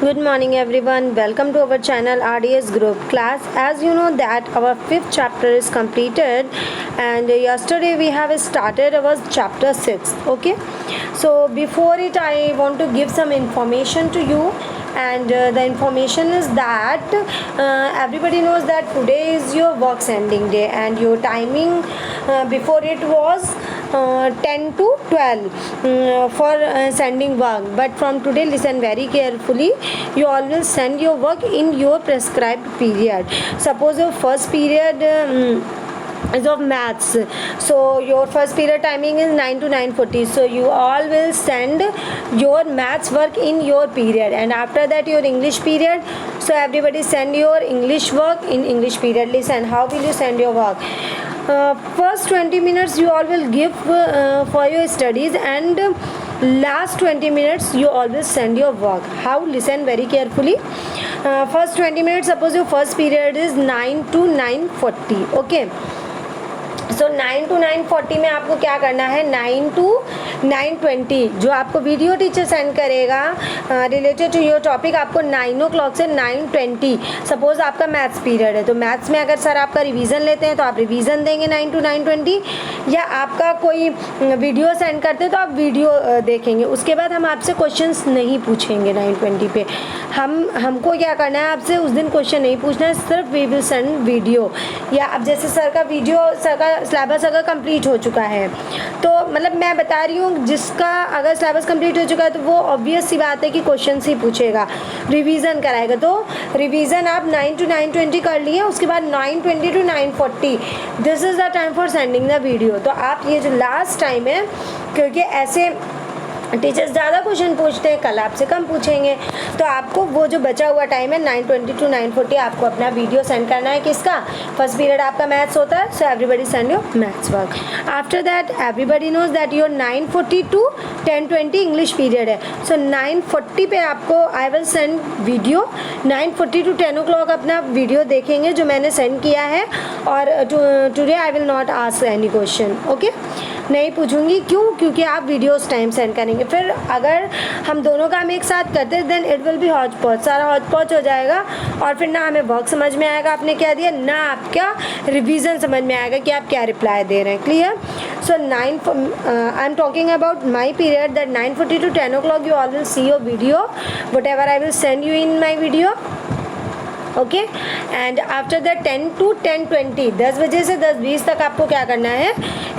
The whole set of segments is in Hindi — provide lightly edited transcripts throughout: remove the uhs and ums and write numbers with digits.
Good morning everyone. Welcome to our channel RDS Group class. As you know that our 5th chapter is completed and yesterday we have started our chapter 6. Okay. So before it I want to give some information to you, and the information is that everybody knows that today is your work ending day and your timing before it was 10 to 12 for sending work, but from today listen very carefully. You all will send your work in your prescribed period. Suppose your first period is of maths, so your first period timing is 9 to 9:40, so you all will send your maths work in your period, and after that your English period, so everybody send your English work in English period. Listen, how will you send your work? First 20 minutes you all will give for your studies, and last 20 minutes you always send your work. How? Listen very carefully. First 20 minutes, suppose your first period is 9 to 9:40. Okay, so 9 to 9:40 में आपको क्या करना है, 9 to 9:20 जो आपको वीडियो टीचर सेंड करेगा रिलेटेड टू योर टॉपिक, आपको 9 o'clock से 9:20. सपोज आपका मैथ्स पीरियड है, तो मैथ्स में अगर सर आपका रिवीजन लेते हैं तो आप रिवीजन देंगे 9 to 9:20, या आपका कोई वीडियो सेंड करते हैं तो आप वीडियो देखेंगे. उसके बाद हम आपसे क्वेश्चंस नहीं पूछेंगे 9:20 पे. हमको क्या करना है, आपसे उस दिन क्वेश्चन नहीं पूछना है, सिर्फ वी विल सेंड वीडियो. या अब जैसे सर का वीडियो, सर का सिलेबस अगर कंप्लीट हो चुका है, तो मतलब मैं बता रही हूँ जिसका अगर सिलेबस कंप्लीट हो चुका है तो वो ऑब्वियस सी बात है कि क्वेश्चन ही पूछेगा, रिवीजन कराएगा. तो रिवीजन आप 9 to 9:20 कर लिए, उसके बाद 9:20 to 9:40 this is the time for sending the video. तो आप ये जो लास्ट टाइम है, क्योंकि ऐसे टीचर्स ज़्यादा क्वेश्चन पूछते हैं, कल आपसे कम पूछेंगे, तो आपको वो जो बचा हुआ टाइम है 9:20 to 9:40 आपको अपना वीडियो सेंड करना है. किसका? फर्स्ट पीरियड आपका मैथ्स होता है, so everybody send your maths work. After that everybody knows that your 9:40 to 10:20 English period है, सो 9:40 पे आपको I will send video. 9:40 to 10 o'clock अपना वीडियो देखेंगे जो मैंने सेंड किया है, और today I will not ask any question. Okay, नहीं पूछूंगी. क्यों? क्योंकि आप वीडियो उस टाइम सेंड करेंगे. फिर अगर हम दोनों काम एक साथ करते then it will be hotchpotch, सारा हॉच पॉच हो जाएगा, और फिर ना हमें वर्क समझ में आएगा आपने क्या दिया, ना आपका रिवीजन समझ में आएगा कि आप क्या रिप्लाई दे रहे हैं. Clear? So I am talking about my period that 9:40 to 10 o'clock you all will see your video, what ever I will send you in my video. Okay, and after that 10 to 10:20 10 बजे से 10:20 तक आपको क्या करना है,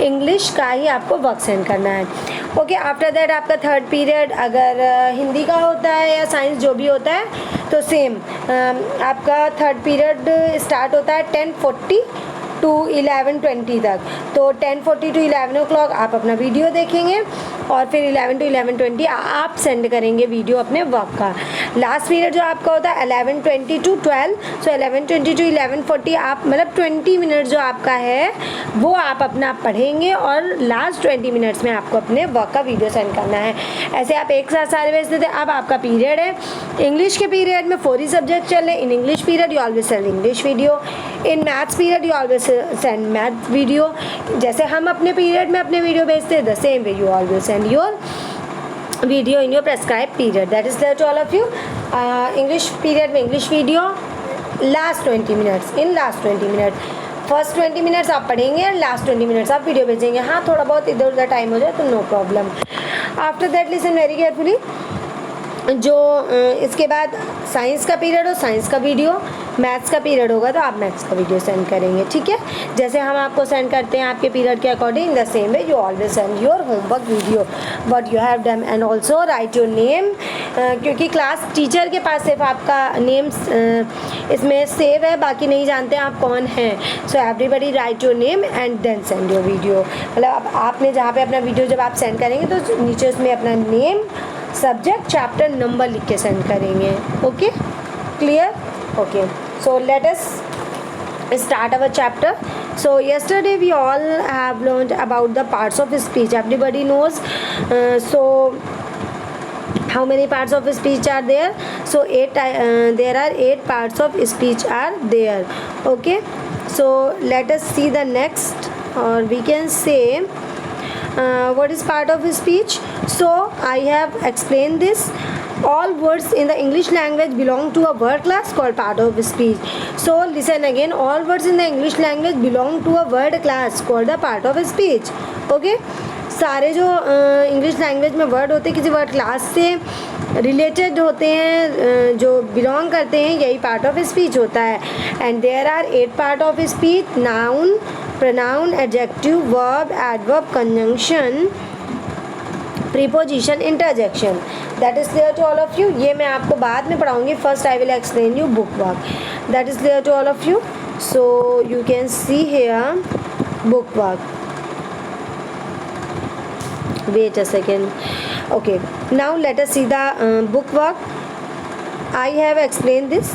इंग्लिश का ही आपको वर्क सेंड करना है. ओके, आफ्टर दैट आपका थर्ड पीरियड अगर हिंदी का होता है या साइंस जो भी होता है, तो सेम आपका थर्ड पीरियड स्टार्ट होता है 10:40 to 11:20 तक. तो 10:40 to 11 o'clock आप अपना वीडियो देखेंगे, और फिर 11 to 11:20 आप सेंड करेंगे वीडियो अपने वर्क का. लास्ट पीरियड जो आपका होता है 11:20 to 12, सो 11:20 to 11:40 आप मतलब 20 मिनट जो आपका है वो आप अपना पढ़ेंगे, और लास्ट 20 मिनट्स में आपको अपने वर्क का वीडियो सेंड करना है. ऐसे आप एक साथ सारे भेज देते. अब आपका पीरियड है इंग्लिश के पीरियड में 4 ही सब्जेक्ट चल रहे. In English period you always send English video, in maths period you always send math video. जैसे हम अपने पीरियड में अपने वीडियो भेजते हैं, the same way you always send your video in your prescribe period. That is clear to all of you. English period में English video, last 20 minutes, in last 20 minute first 20 minutes आप पढ़ेंगे और लास्ट 20 मिनट्स आप वीडियो भेजेंगे. हाँ, थोड़ा बहुत इधर उधर टाइम हो जाए तो no problem. After that listen very carefully. जो इसके बाद साइंस का पीरियड हो, साइंस का वीडियो, मैथ्स का पीरियड होगा तो आप मैथ्स का वीडियो सेंड करेंगे. ठीक है, जैसे हम आपको सेंड करते हैं आपके पीरियड के according, the same way you always send your homework video what you have done, and also right your name, क्योंकि क्लास टीचर के पास सिर्फ आपका नेम इसमें सेव है, बाकी नहीं जानते आप कौन हैं. So everybody write your name and then send your video. मतलब अब आपने जहाँ पे अपना वीडियो जब आप सेंड करेंगे तो नीचे उसमें अपना नेम, सब्जेक्ट, चैप्टर, नंबर लिख के सेंड करेंगे. Okay, clear? Okay, so let us start our chapter. So yesterday we all have learned about the parts of speech. Everybody knows. So how many parts of speech are there? So there are 8 parts of speech are there. Okay, so let us see the next, or we can say what is part of speech. So I have explained this. all words in the English language belong to a word class called part of speech. So listen again, all words in the English language belong to a word class called a part of speech. Okay, सारे जो इंग्लिश लैंग्वेज में वर्ड होते हैं किसी वर्ड क्लास से रिलेटेड होते हैं, जो बिलोंग करते हैं, यही पार्ट ऑफ स्पीच होता है. And there are 8 part of speech: noun, pronoun, adjective, verb, adverb, conjunction, preposition, interjection. That is clear to all of you. ये मैं आपको बाद में पढ़ाऊंगी. First I will explain you book work. That is clear to all of you. So you can see here book work. Wait a second. Okay, now let us see the book work. I have explained this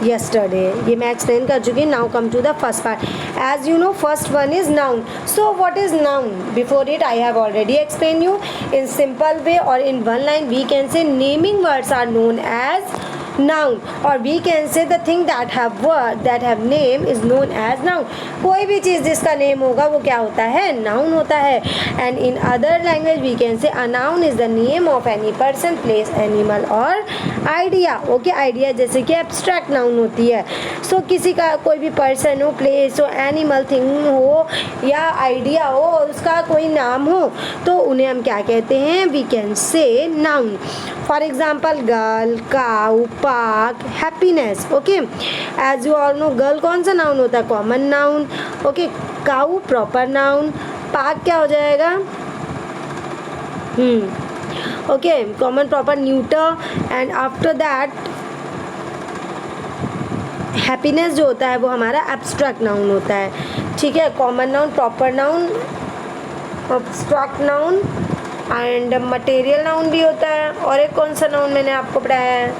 yesterday. ये मैं explain कर चुकी. Now come to the first part. As you know, first one is noun. So what is noun? Before it I have already explained you. In simple way or in one line we can say naming words are known as noun, or we can say the thing that have word that have name is known as noun. कोई भी चीज़ जिसका नेम होगा वो क्या होता है? नाउन होता है. And in other language we can say a noun is the name of any person, place, animal और आइडिया. ओके, आइडिया जैसे कि एब्स्ट्रैक्ट नाउन होती है. सो किसी का कोई भी पर्सन हो, प्लेस हो, एनिमल, थिंग हो या आइडिया हो और उसका कोई नाम हो तो उन्हें हम क्या कहते हैं? We can say noun. For example girl, cow, park, happiness. Okay, as you all know girl कौन सा नाउन होता है? Common noun. Okay, cow proper noun. Park क्या हो जाएगा? Okay, common proper neuter. And after that happiness जो होता है वो हमारा एब्स्ट्रैक्ट नाउन होता है. ठीक है, common noun, proper noun, abstract noun and material noun भी होता है. और एक कौन सा नाउन मैंने आपको पढ़ाया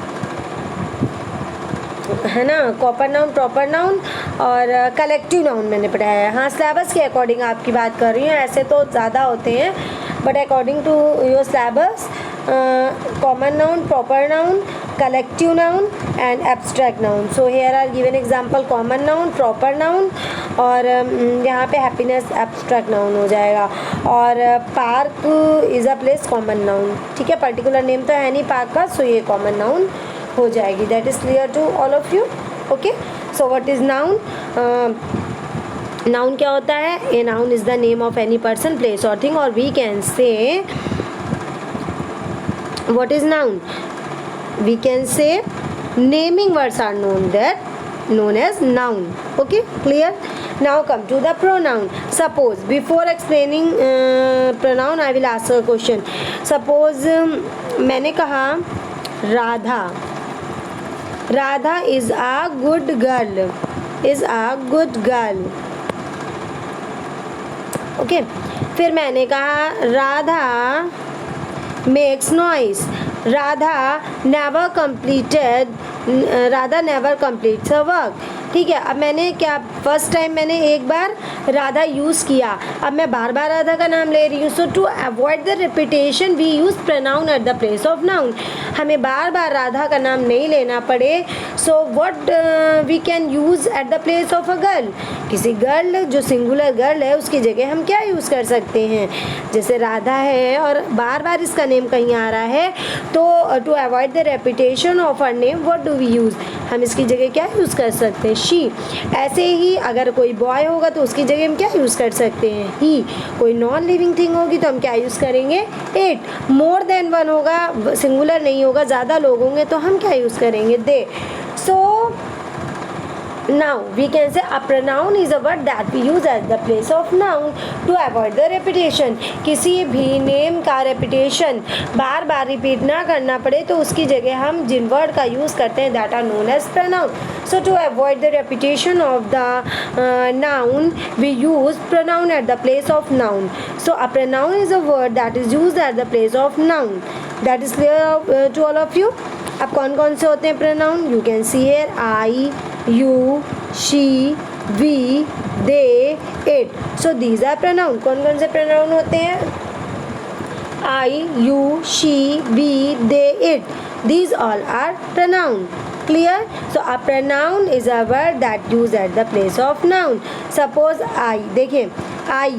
है ना? कॉपर नाउन, प्रॉपर नाउन और कलेक्टिव नाउन मैंने पढ़ाया है. हाँ, सिलेबस के अकॉर्डिंग आपकी बात कर रही हूँ. ऐसे तो ज़्यादा होते हैं but according to your syllabus common noun, proper noun, collective noun and abstract noun. So here are given example common noun, proper noun और यहाँ पे happiness abstract noun हो जाएगा. और park is a place common noun. ठीक है, particular name तो है नहीं park का, so ये common noun हो जाएगी. That is clear to all of you. Okay, so what is noun? Noun क्या होता है? A noun is the name of any person, place or thing, or we can say what is noun? We can say naming words are known as noun. Okay, clear? Now come to the pronoun. Suppose before explaining pronoun I will ask a question. Suppose मैंने कहा Radha. Radha is a good girl. Is a good girl. Okay, फिर मैंने कहा Radha makes noise. Radha never completes her work. ठीक है, अब मैंने क्या फर्स्ट टाइम मैंने एक बार राधा यूज़ किया, अब मैं बार बार राधा का नाम ले रही हूँ. So to avoid the repetition we use pronoun at the place of noun. हमें बार बार राधा का नाम नहीं लेना पड़े. So what we can use at the place of a girl. किसी गर्ल जो सिंगुलर गर्ल है उसकी जगह हम क्या यूज़ कर सकते हैं? जैसे राधा है और बार बार इसका नेम कहीं आ रहा है तो to avoid the repetition of her name what do we use? हम इसकी जगह क्या यूज़ कर सकते हैं? शी. ऐसे ही अगर कोई बॉय होगा तो उसकी जगह हम क्या यूज़ कर सकते हैं? ही. कोई नॉन लिविंग थिंग होगी तो हम क्या यूज़ करेंगे? इट. मोर देन वन होगा, सिंगुलर नहीं होगा, ज़्यादा लोग होंगे तो हम क्या यूज़ करेंगे? दे. सो now we can say a pronoun is a word that we use at the place of noun to avoid the repetition. किसी भी नेम का repetition बार बार रिपीट ना करना पड़े तो उसकी जगह हम जिन वर्ड का यूज़ करते हैं that are known as pronoun. So to avoid the repetition of the noun we use pronoun at the place of noun. So a pronoun is a word that is used at the place of noun. That is clear to all of you. अब कौन कौन से होते हैं pronoun? You can see here I, you, she, we, they, it. So these are pronoun. कौन कौन से pronoun होते हैं? I, you, she, we, they, it. These all are pronoun. Clear? So a pronoun is a word that used at the place of noun. Suppose I. देखिए I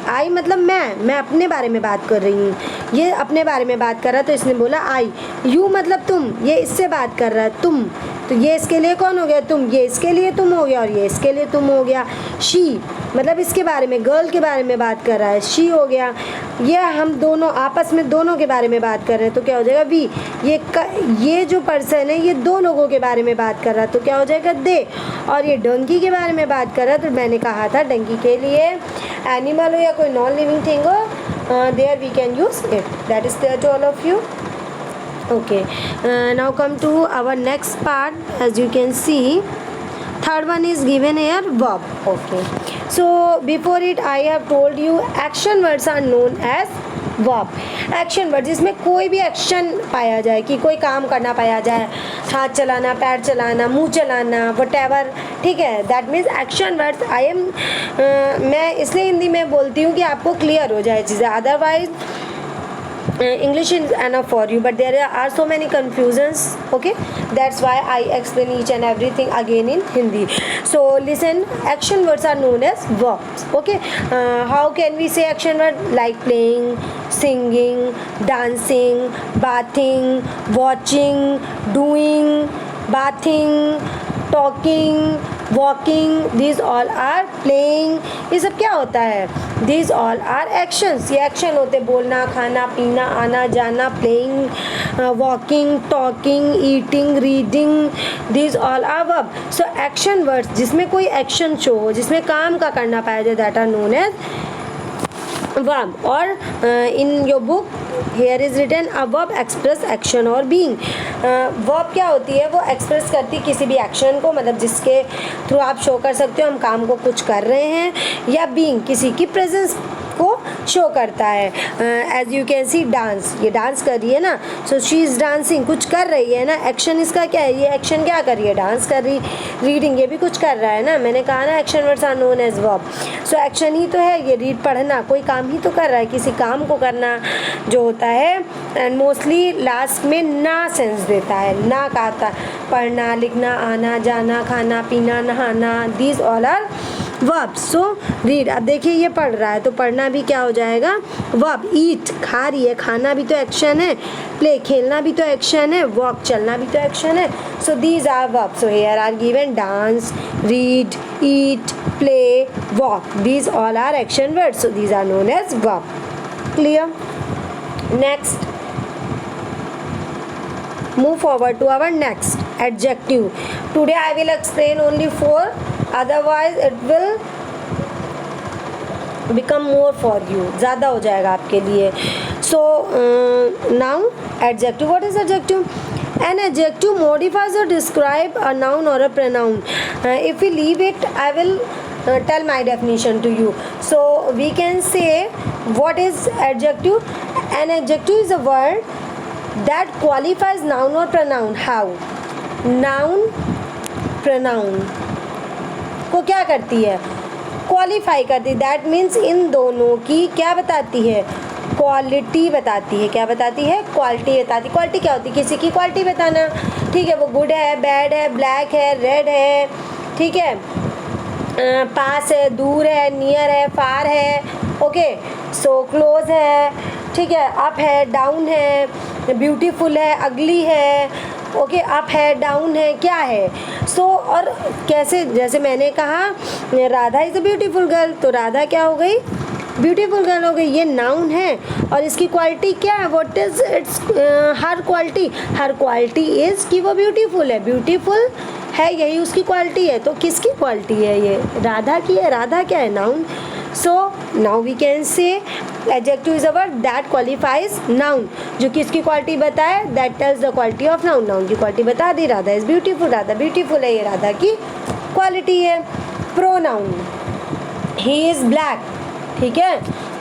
आई मतलब मैं अपने बारे में बात कर रही हूँ, ये अपने बारे में बात कर रहा है तो इसने बोला आई। यू मतलब तुम, ये इससे बात कर रहा है तुम, तो ये इसके लिए कौन हो गया तुम, ये इसके लिए तुम हो गया और ये इसके लिए तुम हो गया। शी मतलब इसके बारे में, गर्ल के बारे में बात कर रहा है, शी हो गया। ये हम दोनों आपस में दोनों के बारे में बात कर रहे हैं तो क्या हो जाएगा वी। ये जो पर्सन है ये दो लोगों के बारे में बात कर रहा है तो क्या हो जाएगा दे। और ये डंकी के बारे में बात कर रहा है तो मैंने कहा था डंकी के लिए एनिमल हो या कोई नॉन लिविंग थिंग हो, there we can use it. That is clear to all of you. Okay, now come to our next part. As you can see, third one is given here verb. Okay, so before it I have told you action words are known as verb. Action words जिसमें कोई भी एक्शन पाया जाए, कि कोई काम करना पाया जाए, हाथ चलाना, पैर चलाना, मुंह चलाना, whatever, ठीक है, that means action words. मैं इसलिए हिंदी में बोलती हूँ कि आपको क्लियर हो जाए चीज़ें, otherwise English is enough for you, but there are so many confusions. Okay, that's why I explain each and everything again in Hindi. So listen, action words are known as verbs. Okay, how can we say action word? Like playing, singing, dancing, bathing, watching, doing, bathing, talking, walking, these all are playing. ये सब क्या होता है? These all are actions. ये एक्शन होते, बोलना, खाना, पीना, आना जाना, playing, walking, talking, eating, reading, these all are verb. So action words जिसमें कोई एक्शन शो हो, जिसमें काम का करना पाया जाए, that are known as verb. और in your book here is written a verb express action or being. verb क्या होती है? वो एक्सप्रेस करती किसी भी एक्शन को, मतलब जिसके थ्रू आप शो कर सकते हो हम काम को कुछ कर रहे हैं, या बीइंग किसी की प्रेजेंस को शो करता है. As you can see dance, ये डांस कर रही है ना, सो शी इज़ डांसिंग, कुछ कर रही है ना. एक्शन इसका क्या है? ये एक्शन क्या कर रही है? डांस कर रही. रीडिंग, ये भी कुछ कर रहा है ना. मैंने कहा ना action words are known as verb. So action ही तो है ये. रीड पढ़ना, कोई काम ही तो कर रहा है, किसी काम को करना जो होता है. एंड मोस्टली लास्ट में ना सेंस देता है, ना का आता, पढ़ना, लिखना, आना जाना, खाना पीना, नहाना, these all are verb. So read, अब देखिए ये पढ़ रहा है तो पढ़ना भी क्या हो जाएगा? वर्ब. ईट, खा रही है, खाना भी तो एक्शन है. प्ले, खेलना भी तो एक्शन है. वॉक, चलना भी तो एक्शन है. So these are verb. So here are given dance, read, eat, play, walk. These all are action words. So these are known as verb. Clear? Next, move forward to our next adjective. Today I will explain only 4, otherwise it will become more for you, ज़्यादा हो जाएगा आपके लिए. So now adjective. What is adjective? An adjective modifies or describe a noun or a pronoun. If we leave it, I will tell my definition to you. So we can say what is adjective. An adjective is a word that qualifies noun or pronoun. How? Noun pronoun को क्या करती है? क्वालिफाई करती है. दैट मीन्स इन दोनों की क्या बताती है? क्वालिटी बताती है. क्या बताती है? क्वालिटी बताती. क्वालिटी क्या होती है? किसी की क्वालिटी बताना. ठीक है, वो गुड है, बैड है, ब्लैक है, रेड है, ठीक है, पास है, दूर है, नियर है, फार है. ओके, सो क्लोज है, ठीक है, अप है, डाउन है, ब्यूटीफुल है, अगली है. ओके, अप है, डाउन है, क्या है? सो और कैसे, जैसे मैंने कहा Radha is a beautiful girl, तो राधा क्या हो गई? ब्यूटीफुल गर्ल हो गई. ये नाउन है और इसकी क्वालिटी क्या है? What is it's her quality? Her quality is कि वो ब्यूटीफुल है. ब्यूटीफुल है, यही उसकी क्वालिटी है. तो किसकी क्वालिटी है? ये राधा की है. राधा क्या है? Noun. So now we can say adjective is a word that qualifies noun. जो कि इसकी क्वालिटी बताए, that tells the quality of noun. Noun की क्वालिटी बता दी. Radha is beautiful, Radha beautiful है, ये राधा की क्वालिटी है. प्रोनाउन, ही इज़ ब्लैक, ठीक है,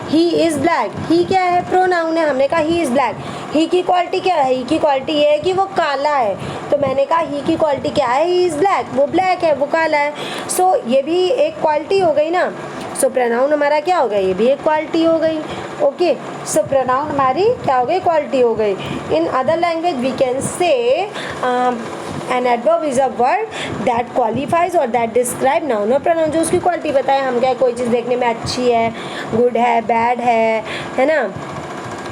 ही इज़ ब्लैक. ही क्या है? प्रोनाउन है. हमने कहा ही इज़ ब्लैक. ही की क्वालिटी क्या है? ही की क्वालिटी ये है कि वो काला है. तो मैंने कहा ही की क्वालिटी क्या है? He is black. वो ब्लैक है, वो काला है. सो ये भी एक क्वालिटी हो गई ना. सो प्रोनाउन हमारा क्या हो गया? ये भी एक क्वालिटी हो गई. ओके, सो प्रोनाउन हमारी क्या हो गई? क्वालिटी हो गई. In other language we can say an adverb is a word that qualifies और दैट डिस्क्राइब नाउन और प्रोनाउन, जो उसकी क्वालिटी बताए। हम क्या, कोई चीज़ देखने में अच्छी है, गुड है, बैड है ना,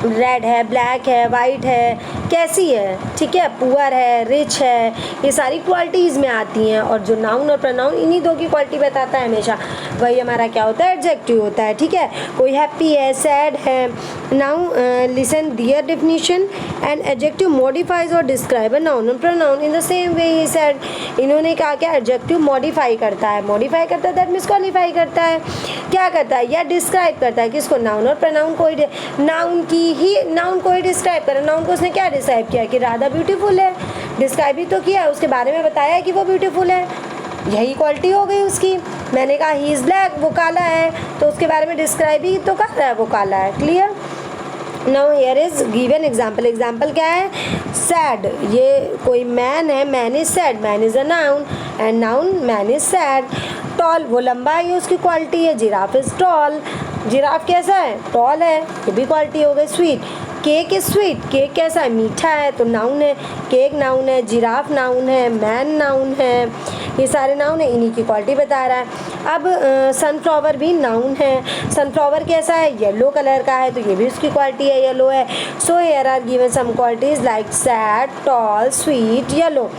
रेड है, ब्लैक है, वाइट है, कैसी है, ठीक है, पुअर है, रिच है, ये सारी क्वालिटीज़ में आती हैं। और जो नाउन और प्रोनाउन इन्हीं दो की क्वालिटी बताता है हमेशा, वही हमारा क्या होता है, एडजेक्टिव होता है, ठीक है। कोई हैप्पी है, सैड है। Now listen their definition, and adjective modifies और डिस्क्राइब अ नाउन और pronoun in the same way he said. इन्होंने कहा क्या, एडजेक्टिव मॉडिफाई करता है, मॉडिफाई करता है दैट मीन्स क्वालिफाई करता है, क्या करता है, या डिस्क्राइब करता है, किसको, नाउन और प्रोनाउन को ही, नाउन को ही डिस्क्राइब करा। नाउन को उसने क्या डिस्क्राइब किया कि राधा ब्यूटीफुल है, डिस्क्राइब ही तो किया, उसके बारे में बताया कि वो ब्यूटीफुल है, यही क्वालिटी हो गई उसकी। मैंने कहा ही इज़ ब्लैक, वो काला है, तो उसके बारे में डिस्क्राइब ही तो कर रहा है, वो काला है, clear. Now here is given example, example क्या है, सैड, ये कोई मैन है, man is sad, man is a noun, and noun man is sad. Tall, वो लंबा है, उसकी क्वालिटी है, जिराफ इज टॉल, जिराफ कैसा है, टॉल है, ये भी क्वालिटी हो गई। Sweet, cake is sweet, cake कैसा है, मीठा है, तो नाउन है, केक नाउन है, जिराफ नाउन है, मैन नाउन है, ये सारे नाउन है, इन्हीं की क्वालिटी बता रहा है। अब सनफ्लावर भी नाउन है, सनफ्लावर कैसा है, येलो कलर का है, तो ये भी उसकी क्वालिटी है, येलो है। So here are given some qualities like sad, tall, sweet, yellow.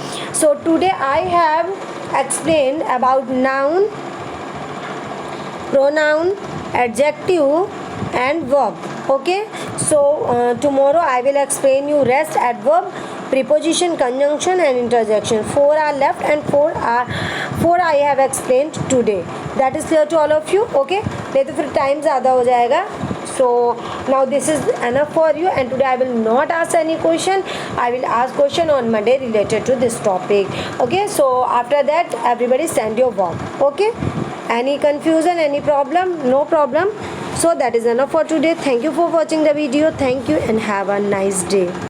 So today I have explained about noun, pronoun, adjective and verb. Okay, so tomorrow I will explain you rest, adverb, preposition, conjunction and interjection. 4 are left and 4 I have explained today. That is clear to all of you. Okay, नहीं तो फिर टाइम ज़्यादा हो जाएगा. So now this is enough for you, and today I will not ask any question. I will ask question on Monday related to this topic. Okay, so after that everybody send your work. Okay, any confusion, any problem? No problem. So that is enough for today. Thank you for watching the video. Thank you and have a nice day.